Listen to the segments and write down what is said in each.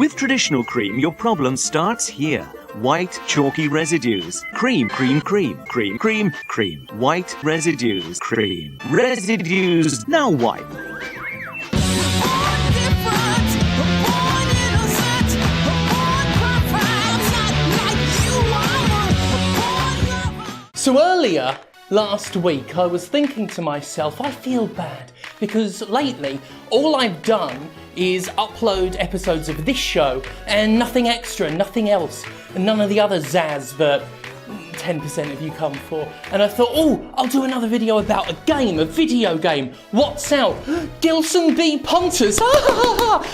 With traditional cream, your problem starts here. White, chalky residues. Cream, cream, cream, cream, cream, cream. White residues, cream. Residues, now wipe. So earlier, last week, I was thinking to myself, I feel bad, because lately, all I've done is upload episodes of this show, and nothing extra, nothing else, and none of the other zazz that 10% of you come for. And I thought, oh, I'll do another video about a game, a video game. What's out? Gilson B, Pontes,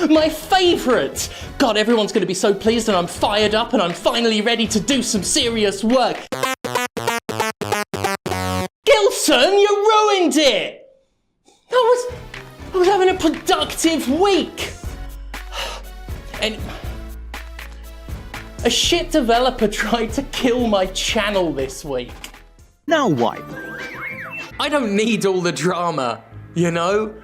my favourite. God, everyone's going to be so pleased, and I'm fired up, and I'm finally ready to do some serious work. Gilson, you ruined it! I was having a productive week. And a shit developer tried to kill my channel this week. Now wipe. I don't need all the drama, you know?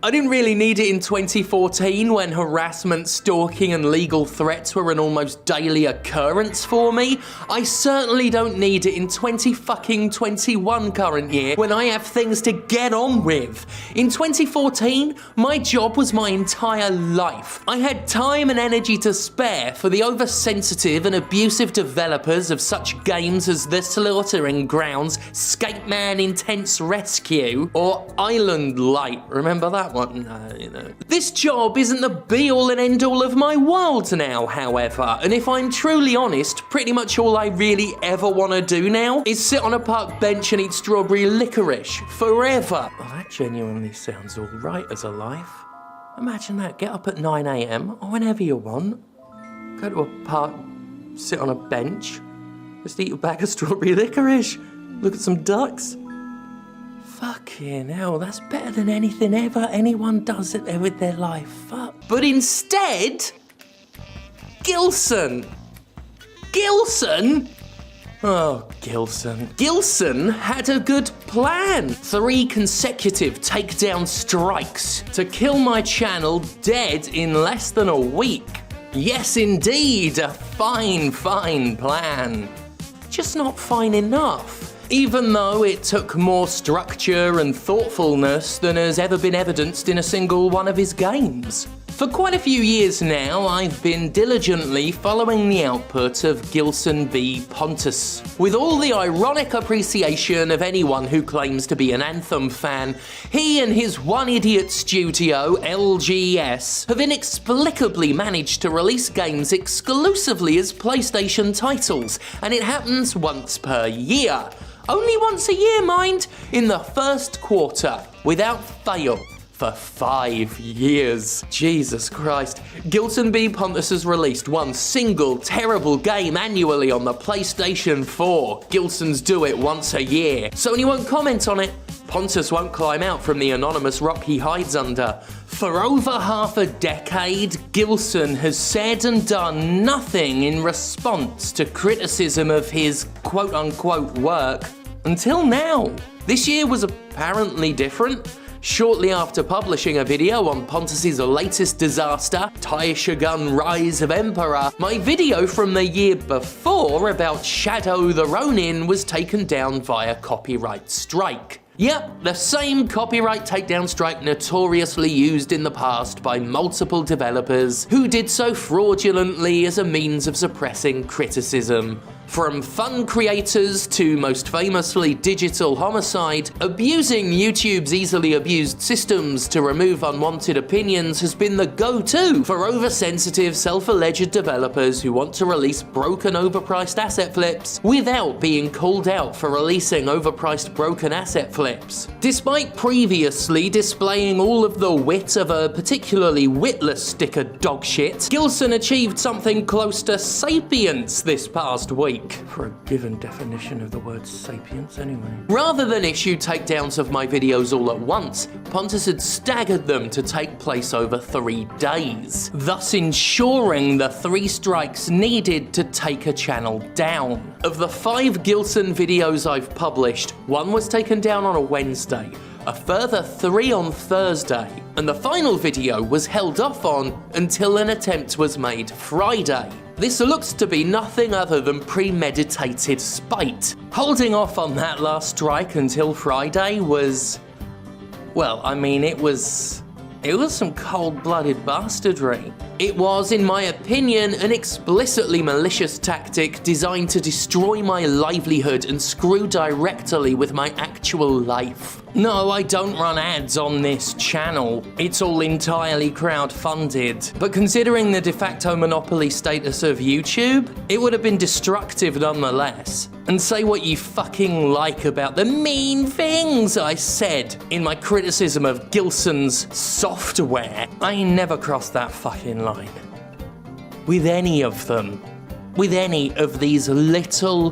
I didn't really need it in 2014 when harassment, stalking and legal threats were an almost daily occurrence for me. I certainly don't need it in 2021 current year when I have things to get on with. In 2014, my job was my entire life. I had time and energy to spare for the oversensitive and abusive developers of such games as The Slaughtering Grounds, Skateman Intense Rescue, or Island Light. Remember that one? You know. This job isn't the be-all and end-all of my world now, however, and if I'm truly honest, pretty much all I really ever want to do now is sit on a park bench and eat strawberry licorice forever. Oh, that genuinely sounds all right as a life. Imagine that, get up at 9 AM or whenever you want, go to a park, sit on a bench, just eat a bag of strawberry licorice, look at some ducks. Fucking hell, that's better than anything ever anyone does with their life. Fuck. But instead, Gilson. Gilson? Oh, Gilson. Gilson had a good plan. 3 consecutive takedown strikes to kill my channel dead in less than a week. Yes, indeed, a fine, fine plan. Just not fine enough. Even though it took more structure and thoughtfulness than has ever been evidenced in a single one of his games. For quite a few years now, I've been diligently following the output of Gilson B. Pontes. With all the ironic appreciation of anyone who claims to be an Anthem fan, he and his one idiot studio, LGS, have inexplicably managed to release games exclusively as PlayStation titles, and it happens once per year. Only once a year, mind, in the first quarter, without fail. For 5 years. Jesus Christ. Gilson B. Pontes has released one single terrible game annually on the PlayStation 4. Gilson's do it once a year. Sony won't comment on it. Pontes won't climb out from the anonymous rock he hides under. For over half a decade, Gilson has said and done nothing in response to criticism of his quote-unquote work. Until now. This year was apparently different. Shortly after publishing a video on Pontes' latest disaster, Tai Shogun Rise of Emperor, my video from the year before about Shadow the Ronin was taken down via copyright strike. Yep, the same copyright takedown strike notoriously used in the past by multiple developers who did so fraudulently as a means of suppressing criticism. From fun creators to, most famously, Digital Homicide, abusing YouTube's easily abused systems to remove unwanted opinions has been the go-to for oversensitive, self-alleged developers who want to release broken, overpriced asset flips without being called out for releasing overpriced, broken asset flips. Despite previously displaying all of the wit of a particularly witless stick of dog shit, Gilson achieved something close to sapience this past week. For a given definition of the word sapience, anyway. Rather than issue takedowns of my videos all at once, Pontes had staggered them to take place over 3 days, thus ensuring the 3 strikes needed to take a channel down. Of the 5 Gilson videos I've published, 1 was taken down on a Wednesday, a further 3 on Thursday, and the final video was held off on until an attempt was made Friday. This looks to be nothing other than premeditated spite. Holding off on that last strike until Friday was... well, I mean, it was some cold-blooded bastardry. It was, in my opinion, an explicitly malicious tactic designed to destroy my livelihood and screw directly with my actual life. No, I don't run ads on this channel. It's all entirely crowd-funded. But considering the de facto monopoly status of YouTube, it would have been destructive nonetheless. And say what you fucking like about the mean things I said in my criticism of Gilson's software, I never crossed that fucking line. With any of them. With any of these little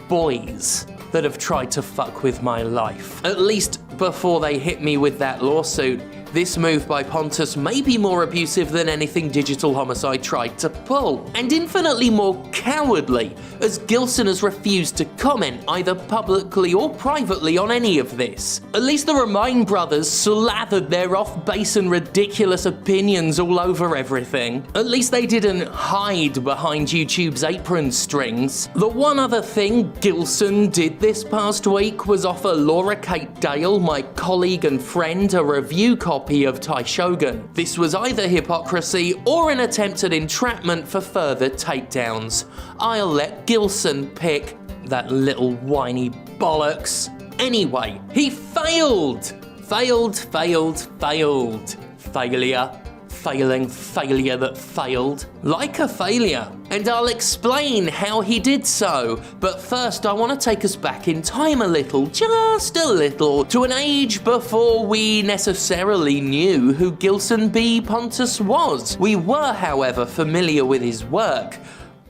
boys that have tried to fuck with my life. At least before they hit me with that lawsuit, this move by Pontes may be more abusive than anything Digital Homicide tried to pull, and infinitely more cowardly, as Gilson has refused to comment either publicly or privately on any of this. At least the Remind brothers slathered their off-base and ridiculous opinions all over everything. At least they didn't hide behind YouTube's apron strings. The one other thing Gilson did this past week was offer Laura Kate Dale, my colleague and friend, a review copy of Taishogun. This was either hypocrisy or an attempt at entrapment for further takedowns. I'll let Gilson pick, that little whiny bollocks. Anyway, he failed! Failed. Failure. Failing failure that failed. Like a failure. And I'll explain how he did so. But first I want to take us back in time a little, just a little, to an age before we necessarily knew who Gilson B. Pontes was. We were, however, familiar with his work.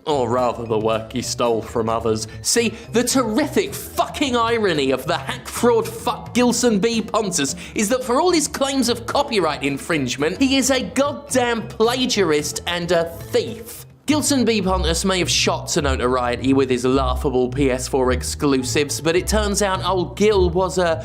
Or rather, the work he stole from others. See, the terrific fucking irony of the hack fraud fuck Gilson B. Pontes is that for all his claims of copyright infringement, he is a goddamn plagiarist and a thief. Gilson B. Pontes may have shot to notoriety with his laughable PS4 exclusives, but it turns out old Gil was a,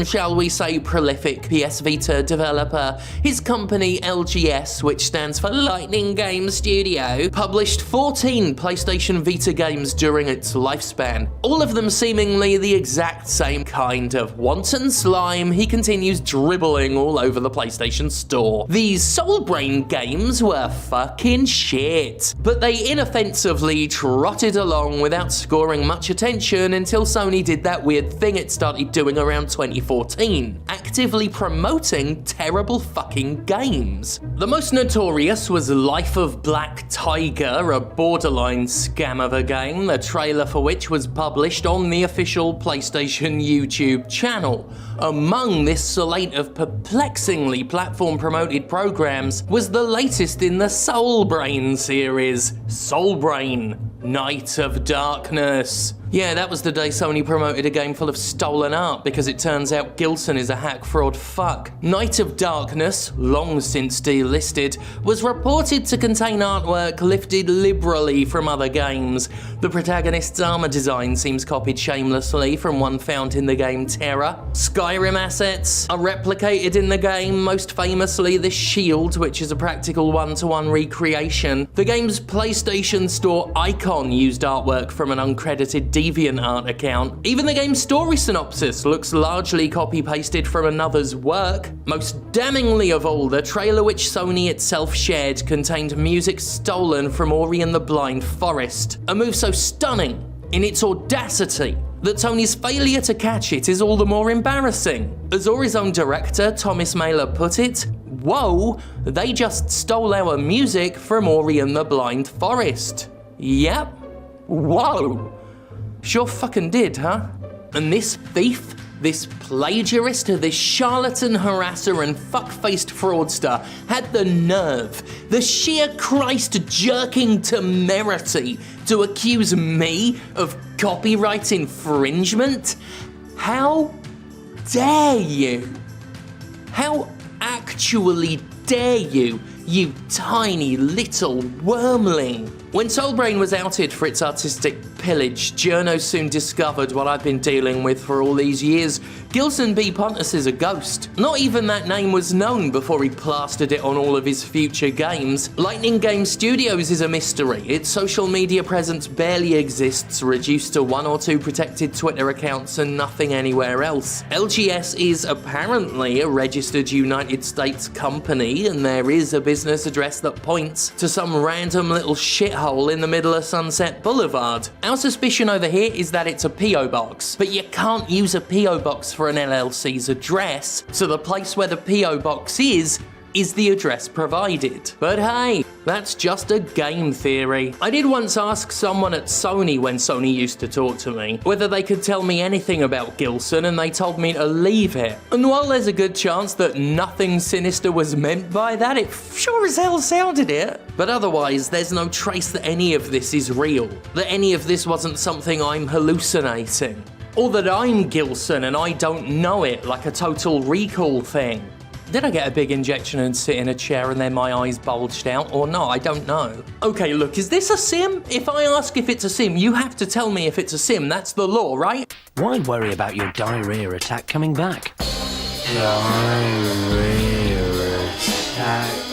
shall we say, prolific PS Vita developer. His company, LGS, which stands for Lightning Game Studio, published 14 PlayStation Vita games during its lifespan. All of them seemingly the exact same kind of wanton slime he continues dribbling all over the PlayStation Store. These Soulbrain games were fucking shit. But they inoffensively trotted along without scoring much attention until Sony did that weird thing it started doing around 2014, actively promoting terrible fucking games. The most notorious was Life of Black Tiger, a borderline scam of a game, the trailer for which was published on the official PlayStation YouTube channel. Among this slate of perplexingly platform-promoted programs was the latest in the Soulbrain series, Soulbrain: Night of Darkness. Yeah, that was the day Sony promoted a game full of stolen art because it turns out Gilson is a hack fraud fuck. Night of Darkness, long since delisted, was reported to contain artwork lifted liberally from other games. The protagonist's armor design seems copied shamelessly from one found in the game Terra. Skyrim assets are replicated in the game, most famously the shield, which is a practical one-to-one recreation. The game's PlayStation Store icon used artwork from an uncredited DeviantArt account. Even the game's story synopsis looks largely copy-pasted from another's work. Most damningly of all, the trailer which Sony itself shared contained music stolen from Ori and the Blind Forest, a move so stunning in its audacity that Sony's failure to catch it is all the more embarrassing. As Ori's own director, Thomas Mailer, put it, "Whoa, they just stole our music from Ori and the Blind Forest." Yep. Whoa. Sure fucking did, huh? And this thief, this plagiarist, this charlatan harasser and fuck-faced fraudster had the nerve, the sheer Christ-jerking temerity to accuse me of copyright infringement? How dare you? How actually dare you, you tiny little wormling? When Soulbrain was outed for its artistic pillage, Journo soon discovered what I've been dealing with for all these years. Gilson B. Pontes is a ghost. Not even that name was known before he plastered it on all of his future games. Lightning Game Studios is a mystery. Its social media presence barely exists, reduced to 1 or 2 protected Twitter accounts and nothing anywhere else. LGS is apparently a registered United States company, and there is a business address that points to some random little shithole in the middle of Sunset Boulevard. Our suspicion over here is that it's a P.O. box, but you can't use a P.O. box for an LLC's address, so the place where the P.O. box is the address provided. But hey, that's just a game theory. I did once ask someone at Sony when Sony used to talk to me whether they could tell me anything about Gilson, and they told me to leave it. And while there's a good chance that nothing sinister was meant by that, it sure as hell sounded it. But otherwise, there's no trace that any of this is real, that any of this wasn't something I'm hallucinating. Or that I'm Gilson and I don't know it, like a Total Recall thing. Did I get a big injection and sit in a chair and then my eyes bulged out, or not? I don't know. Okay, look, is this a sim? If I ask if it's a sim, you have to tell me if it's a sim. That's the law, right? Why worry about your diarrhea attack coming back? Diarrhea attack.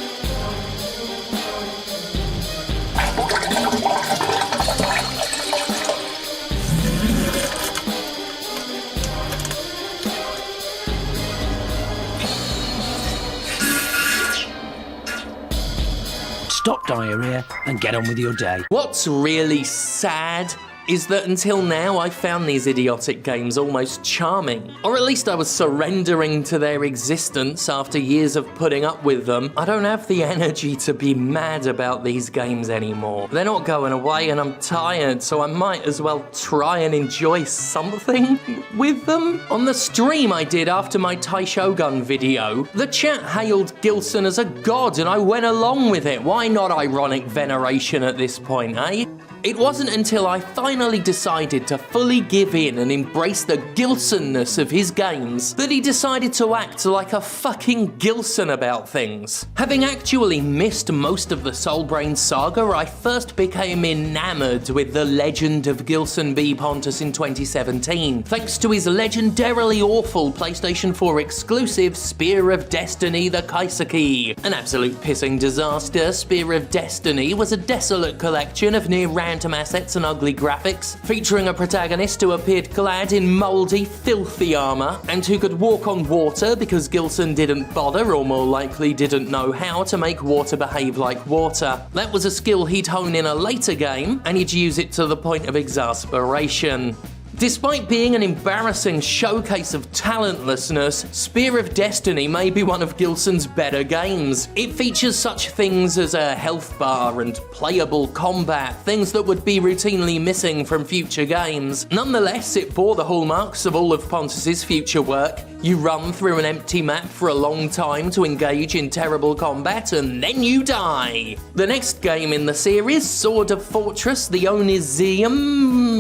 Stop diarrhea and get on with your day. What's really sad is that until now I found these idiotic games almost charming. Or at least I was surrendering to their existence after years of putting up with them. I don't have the energy to be mad about these games anymore. They're not going away and I'm tired, so I might as well try and enjoy something with them. On the stream I did after my Taishogun video, the chat hailed Gilson as a god and I went along with it. Why not ironic veneration at this point, eh? It wasn't until I finally decided to fully give in and embrace the Gilsonness of his games that he decided to act like a fucking Gilson about things. Having actually missed most of the Soulbrain saga, I first became enamored with the legend of Gilson B. Pontes in 2017, thanks to his legendarily awful PlayStation 4 exclusive Spear of Destiny the Kaiseki. An absolute pissing disaster, Spear of Destiny was a desolate collection of near random assets and ugly graphics, featuring a protagonist who appeared clad in mouldy, filthy armor, and who could walk on water because Gilson didn't bother, or more likely didn't know how, to make water behave like water. That was a skill he'd hone in a later game, and he'd use it to the point of exasperation. Despite being an embarrassing showcase of talentlessness, Spear of Destiny may be one of Gilson's better games. It features such things as a health bar and playable combat, things that would be routinely missing from future games. Nonetheless, it bore the hallmarks of all of Pontes' future work. You run through an empty map for a long time to engage in terrible combat, and then you die. The next game in the series, Sword of Fortress, the Onizium,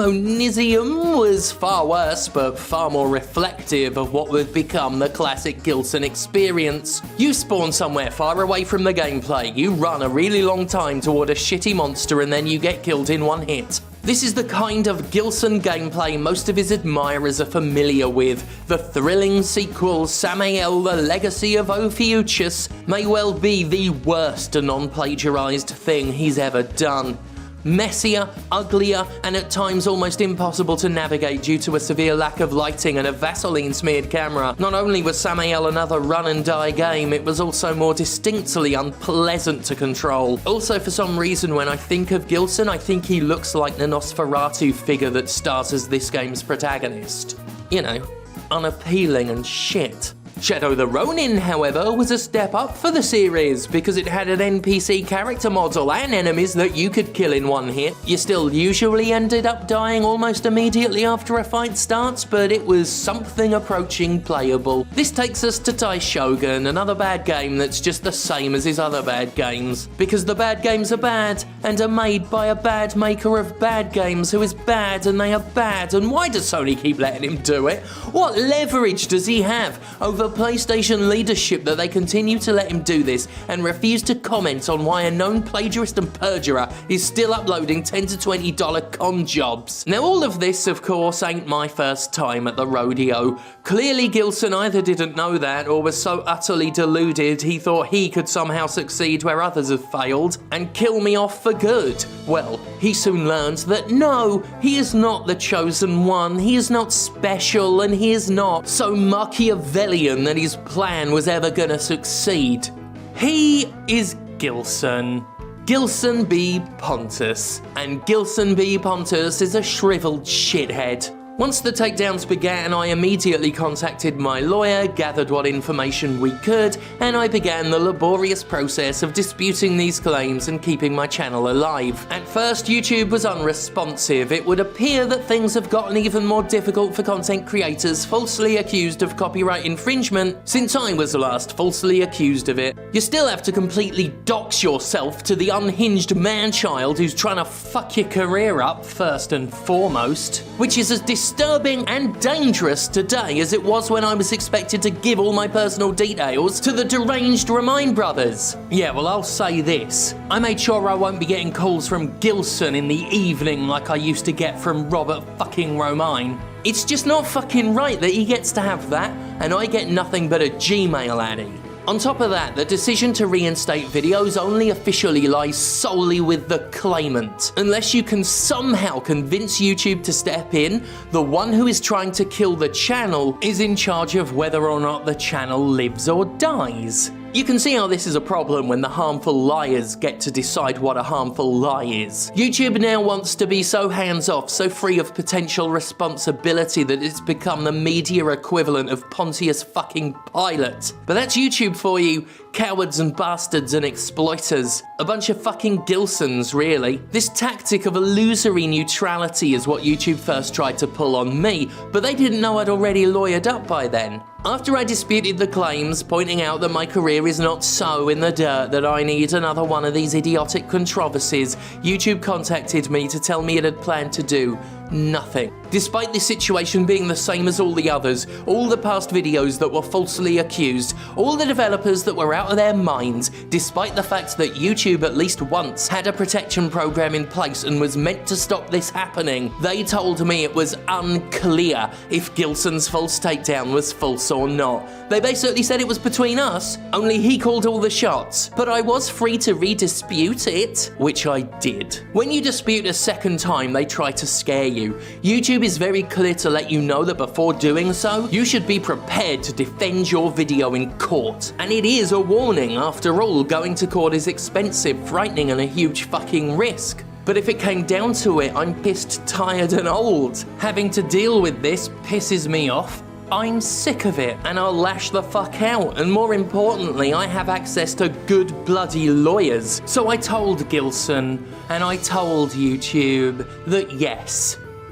was far worse, but far more reflective of what would become the classic Gilson experience. You spawn somewhere far away from the gameplay, you run a really long time toward a shitty monster, and then you get killed in one hit. This is the kind of Gilson gameplay most of his admirers are familiar with. The thrilling sequel, Samael, The Legacy of Ophiuchus, may well be the worst non-plagiarized thing he's ever done. Messier, uglier, and at times almost impossible to navigate due to a severe lack of lighting and a Vaseline-smeared camera. Not only was Samael another run-and-die game, it was also more distinctly unpleasant to control. Also, for some reason, when I think of Gilson, I think he looks like the Nosferatu figure that stars as this game's protagonist. You know, unappealing and shit. Shadow the Ronin, however, was a step up for the series because it had an NPC character model and enemies that you could kill in one hit. You still usually ended up dying almost immediately after a fight starts, but it was something approaching playable. This takes us to Taishogun, another bad game that's just the same as his other bad games. Because the bad games are bad, and are made by a bad maker of bad games who is bad, and they are bad, and why does Sony keep letting him do it? What leverage does he have over the PlayStation leadership that they continue to let him do this and refuse to comment on why a known plagiarist and perjurer is still uploading $10 to $20 con jobs. Now all of this, of course, ain't my first time at the rodeo. Clearly Gilson either didn't know that or was so utterly deluded he thought he could somehow succeed where others have failed and kill me off for good. Well, he soon learns that no, he is not the chosen one, he is not special, and he is not so Machiavellian that his plan was ever gonna succeed. He is Gilson. Gilson B. Pontes. And Gilson B. Pontes is a shriveled shithead. Once the takedowns began, I immediately contacted my lawyer, gathered what information we could, and I began the laborious process of disputing these claims and keeping my channel alive. At first, YouTube was unresponsive. It would appear that things have gotten even more difficult for content creators falsely accused of copyright infringement since I was last falsely accused of it. You still have to completely dox yourself to the unhinged man-child who's trying to fuck your career up first and foremost, which is as disturbing and dangerous today as it was when I was expected to give all my personal details to the deranged Remind brothers. Yeah, well, I'll say this. I made sure I won't be getting calls from Gilson in the evening like I used to get from Robert fucking Romine. It's just not fucking right that he gets to have that and I get nothing but a Gmail addy. On top of that, the decision to reinstate videos only officially lies solely with the claimant. Unless you can somehow convince YouTube to step in, the one who is trying to kill the channel is in charge of whether or not the channel lives or dies. You can see how this is a problem when the harmful liars get to decide what a harmful lie is. YouTube now wants to be so hands-off, so free of potential responsibility that it's become the media equivalent of Pontius fucking Pilate. But that's YouTube for you, cowards and bastards and exploiters. A bunch of fucking Gilsons, really. This tactic of illusory neutrality is what YouTube first tried to pull on me, but they didn't know I'd already lawyered up by then. After I disputed the claims, pointing out that my career is not so in the dirt that I need another one of these idiotic controversies, YouTube contacted me to tell me it had planned to do nothing. Despite this situation being the same as all the others, all the past videos that were falsely accused, all the developers that were out of their minds, despite the fact that YouTube at least once had a protection program in place and was meant to stop this happening, they told me it was unclear if Gilson's false takedown was false or not. They basically said it was between us, only he called all the shots. But I was free to redispute it, which I did. When you dispute a second time, they try to scare you. YouTube is very clear to let you know that before doing so, you should be prepared to defend your video in court. And it is a warning, after all, going to court is expensive, frightening, and a huge fucking risk. But if it came down to it, I'm pissed, tired, and old. Having to deal with this pisses me off. I'm sick of it, and I'll lash the fuck out, and more importantly, I have access to good bloody lawyers. So I told Gilson, and I told YouTube, that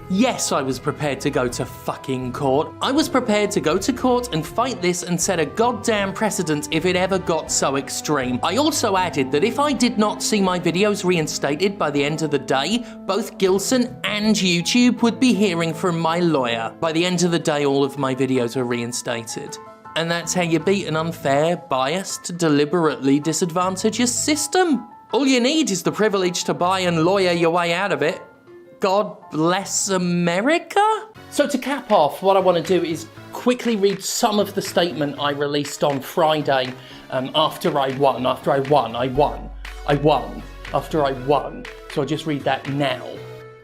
yes, I was prepared to go to fucking court. I was prepared to go to court and fight this and set a goddamn precedent if it ever got so extreme. I also added that if I did not see my videos reinstated by the end of the day, both Gilson and YouTube would be hearing from my lawyer. By the end of the day, all of my videos were reinstated. And that's how you beat an unfair, biased, deliberately disadvantageous system. All you need is the privilege to buy and lawyer your way out of it. God bless America? So to cap off, what I want to do is quickly read some of the statement I released on Friday after I won. So I'll just read that now.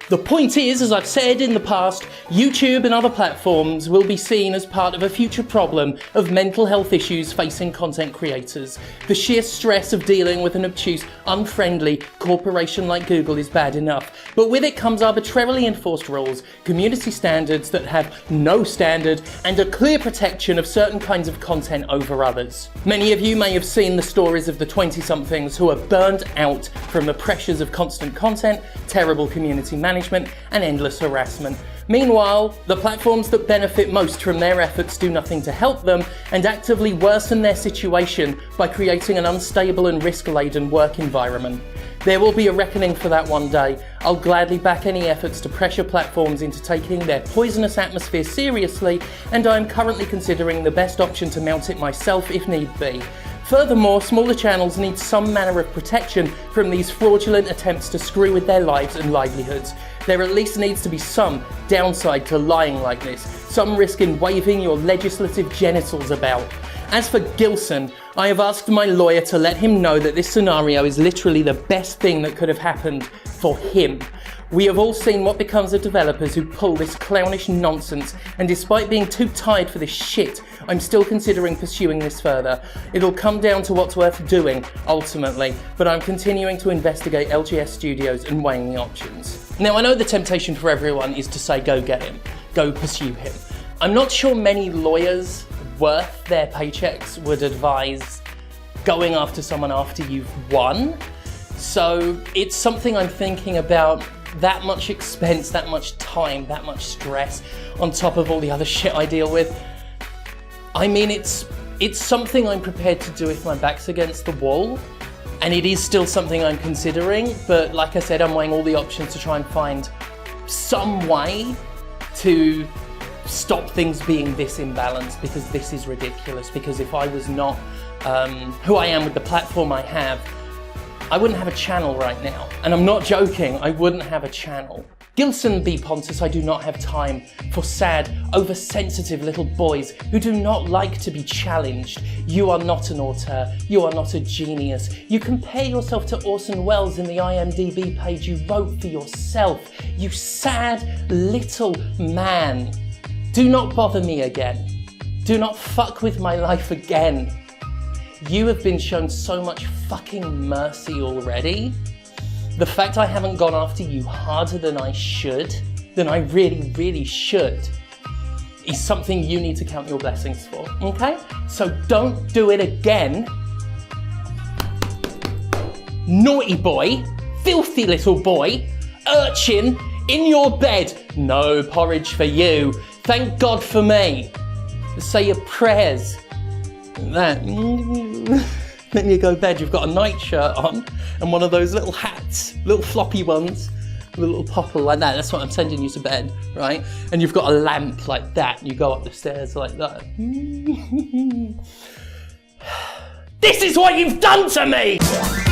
The point is, as I've said in the past, YouTube and other platforms will be seen as part of a future problem of mental health issues facing content creators. The sheer stress of dealing with an obtuse, unfriendly corporation like Google is bad enough, but with it comes arbitrarily enforced rules, community standards that have no standard, and a clear protection of certain kinds of content over others. Many of you may have seen the stories of the 20-somethings who are burned out from the pressures of constant content, terrible community management, and endless harassment. Meanwhile, the platforms that benefit most from their efforts do nothing to help them and actively worsen their situation by creating an unstable and risk-laden work environment. There will be a reckoning for that one day. I'll gladly back any efforts to pressure platforms into taking their poisonous atmosphere seriously, and I am currently considering the best option to mount it myself if need be. Furthermore, smaller channels need some manner of protection from these fraudulent attempts to screw with their lives and livelihoods. There at least needs to be some downside to lying like this, some risk in waving your legislative genitals about. As for Gilson, I have asked my lawyer to let him know that this scenario is literally the best thing that could have happened for him. We have all seen what becomes of developers who pull this clownish nonsense, and despite being too tired for this shit, I'm still considering pursuing this further. It'll come down to what's worth doing, ultimately, but I'm continuing to investigate LGS Studios and weighing the options. Now, I know the temptation for everyone is to say, go get him, go pursue him. I'm not sure many lawyers worth their paychecks would advise going after someone after you've won. So it's something I'm thinking about. That much expense, that much time, that much stress on top of all the other shit I deal with. I mean, it's something I'm prepared to do if my back's against the wall, and it is still something I'm considering, but like I said, I'm weighing all the options to try and find some way to stop things being this imbalanced, because this is ridiculous. Because if I was not who I am with the platform I have, I wouldn't have a channel right now. And I'm not joking, I wouldn't have a channel. Gilson B. Pontes, I do not have time for sad, oversensitive little boys who do not like to be challenged. You are not an auteur, you are not a genius. You compare yourself to Orson Welles in the IMDb page you wrote for yourself. You sad little man. Do not bother me again. Do not fuck with my life again. You have been shown so much fucking mercy already. The fact I haven't gone after you harder than I should, than I really, really should, is something you need to count your blessings for, okay? So don't do it again. Naughty boy, filthy little boy, urchin, in your bed. No porridge for you. Thank God for me. Say your prayers. That. Then you go to bed, you've got a nightshirt on and one of those little hats, little floppy ones, with a little popple like that. That's what I'm sending you to bed, right? And you've got a lamp like that and you go up the stairs like that. This is what you've done to me!